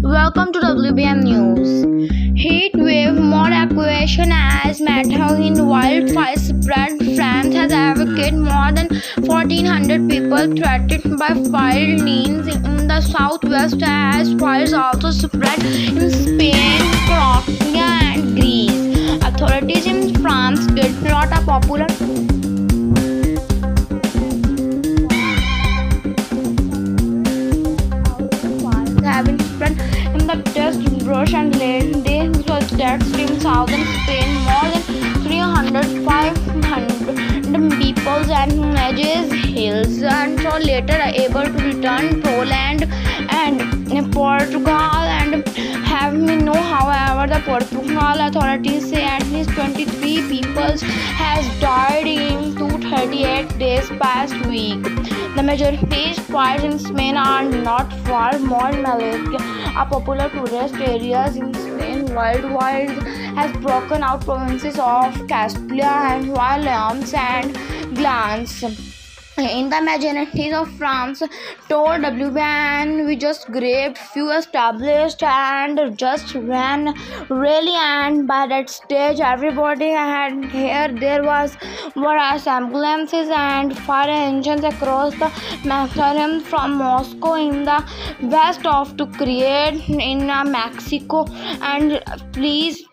Welcome to WBN News. Heatwave, more evacuation as matter in wildfires spread. France has evacuated more than 1,400 people threatened by fire lanes in the southwest as fires also spread in Spain, Croatia and Greece. Authorities in France did not a popular have been spread in the dust, brush and land. This was dead in southern Spain. More than 500 people and manages hills and so later able to return Poland and Portugal and have me know. However, the Portugal authorities say at least 23 people has died in 238 days past week. The majority fires in Spain are not far more Malaga, a popular tourist areas in Spain. Wildfires has broken out provinces of Castilla and Leon and Glance. In the majority of France, told WBN, we just grabbed few established and just ran really, and by that stage everybody had here there was ambulances and fire engines across the Mediterranean from Moscow in the west of to create in Mexico and please